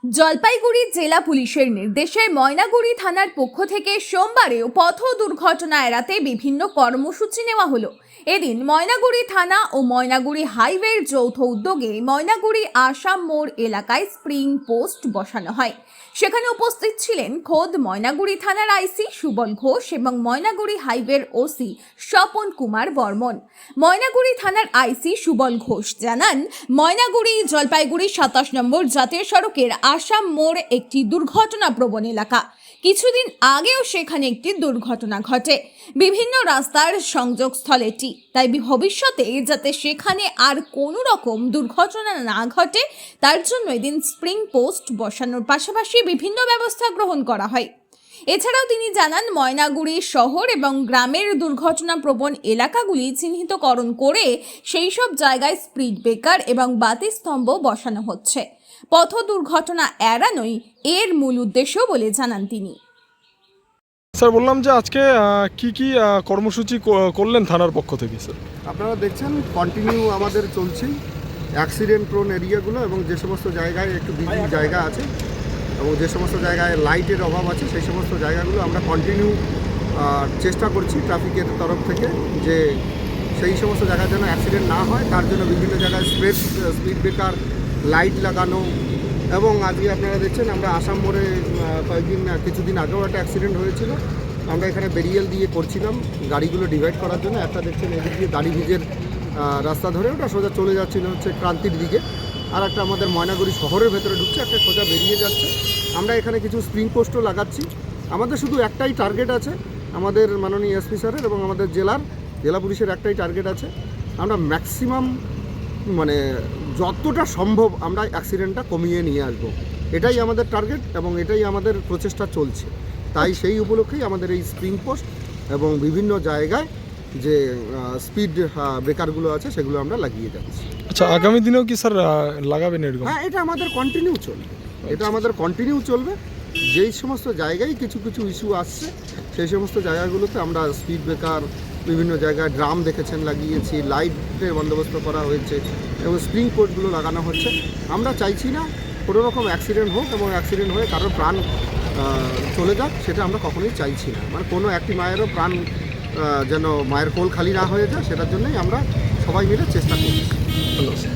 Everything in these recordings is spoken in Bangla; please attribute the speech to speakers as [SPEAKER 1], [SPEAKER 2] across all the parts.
[SPEAKER 1] জলপাইগুড়ি জেলা পুলিশের নির্দেশে ময়নাগুড়ি থানার পক্ষ থেকে সোমবারেও পথ দুর্ঘটনা এড়াতে বিভিন্ন কর্মসূচি নেওয়া হলো। এদিন ময়নাগুড়ি থানা ও ময়নাগুড়ি হাইওয়ের যৌথ উদ্যোগে ময়নাগুড়ি আসাম মোড় এলাকায় স্প্রিং পোস্ট বসানো হয়। সেখানে উপস্থিত ছিলেন খোদ ময়নাগুড়ি থানার আইসি সুবল ঘোষ এবং ময়নাগুড়ি হাইওয়ের ওসি স্বপন কুমার বর্মন। ময়নাগুড়ি থানার আইসি সুবল ঘোষ জানান, ময়নাগুড়ি জলপাইগুড়ি 27 নম্বর জাতীয় সড়কের আসাম মোড় একটি দুর্ঘটনা প্রবণ এলাকা। কিছুদিন আগেও সেখানে একটি দুর্ঘটনা ঘটে। বিভিন্ন রাস্তার সংযোগস্থল এটি, তাই ভবিষ্যতে যাতে সেখানে আর কোনো রকম দুর্ঘটনা না ঘটে তার জন্য এদিন স্প্রিং পোস্ট বসানোর পাশাপাশি বিভিন্ন ব্যবস্থা গ্রহণ করা হয়। এছাড়াও তিনি জানান, ময়নাগুড়ি শহর এবং গ্রামের দুর্ঘটনা প্রবণ এলাকাগুলি চিহ্নিতকরণ করে সেই সব জায়গায় স্পিড ব্রেকার এবং বাতিস্তম্ভ বসানো হচ্ছে। পথ দুর্ঘটনা এড়ানোই এর মূল উদ্দেশ্য বলে জানান তিনি।
[SPEAKER 2] স্যার, বললাম যে আজকে কি কর্মসূচি করলেন থানার পক্ষ থেকে? স্যার,
[SPEAKER 3] আপনারা দেখছেন কন্টিনিউ আমাদের চলছেই অ্যাক্সিডেন্ট প্রোন এরিয়াগুলো এবং যে সমস্ত জায়গায় একটু বিজি জায়গা আছে এবং যে সমস্ত জায়গায় লাইটের অভাব আছে সেই সমস্ত জায়গাগুলো আমরা কন্টিনিউ চেষ্টা করছি ট্রাফিকের তরফ থেকে যে সেই সমস্ত জায়গায় যেন অ্যাক্সিডেন্ট না হয় তার জন্য বিভিন্ন জায়গায় স্পিড ব্রেকার লাইট লাগানো। এবং আজকে আপনারা দেখছেন আমরা আসাম মোড়ে কিছুদিন আগেও একটা অ্যাক্সিডেন্ট হয়েছিল, আমরা এখানে ব্যারিয়েল দিয়ে করছিলাম গাড়িগুলো ডিভাইড করার জন্য। একটা দেখছেন এদিক দিয়ে দাড়ি ভিজের রাস্তা ধরে ওটা সোজা চলে যাচ্ছিল হচ্ছে ক্রান্তির দিকে, আর একটা আমাদের ময়নাগুড়ি শহরের ভেতরে ঢুকছে, একটা সোজা বেরিয়ে যাচ্ছে। আমরা এখানে কিছু স্প্রিং পোস্টও লাগাচ্ছি। আমাদের শুধু একটাই টার্গেট আছে, আমাদের মাননীয় এসপি স্যারের এবং আমাদের জেলা পুলিশের একটাই টার্গেট আছে, আমরা ম্যাক্সিমাম যতটা সম্ভব আমরা অ্যাক্সিডেন্টটা কমিয়ে নিয়ে আসবো, এটাই আমাদের টার্গেট এবং এটাই আমাদের প্রচেষ্টা চলছে। তাই সেই উপলক্ষেই আমাদের এই স্প্রিং পোস্ট এবং বিভিন্ন জায়গায় যে স্পিড ব্রেকারগুলো আছে সেগুলো আমরা লাগিয়ে যাচ্ছি।
[SPEAKER 2] আচ্ছা, আগামী দিনেও কি স্যার লাগাবেন এরকম?
[SPEAKER 3] হ্যাঁ, এটা আমাদের কন্টিনিউ চলবে, এটা আমাদের কন্টিনিউ চলবে। যেই সমস্ত জায়গায় কিছু ইস্যু আসছে সেই সমস্ত জায়গাগুলোতে আমরা স্পিড ব্রেকার, বিভিন্ন জায়গায় ড্রাম দেখেছেন লাগিয়েছি, লাইটের বন্দোবস্ত করা হয়েছে এবং স্প্রিং পোস্টগুলো লাগানো হচ্ছে। আমরা চাইছি না কোনো রকম অ্যাক্সিডেন্ট হোক এবং অ্যাক্সিডেন্ট হয়ে কারোর প্রাণ চলে যাক, সেটা আমরা কখনোই চাইছি না। কোনো একটি মায়েরও প্রাণ যেন মায়ের কোল খালি না হয়ে যায়, সেটার জন্যই আমরা সবাই মিলে চেষ্টা করছি।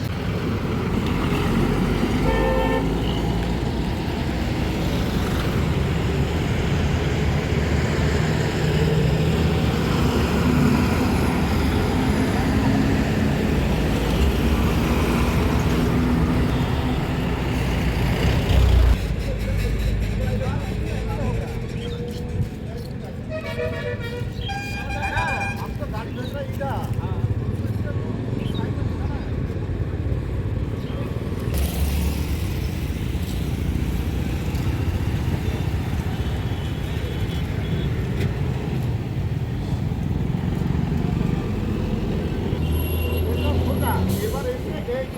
[SPEAKER 3] এবার এসে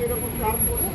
[SPEAKER 3] এরকম চার করে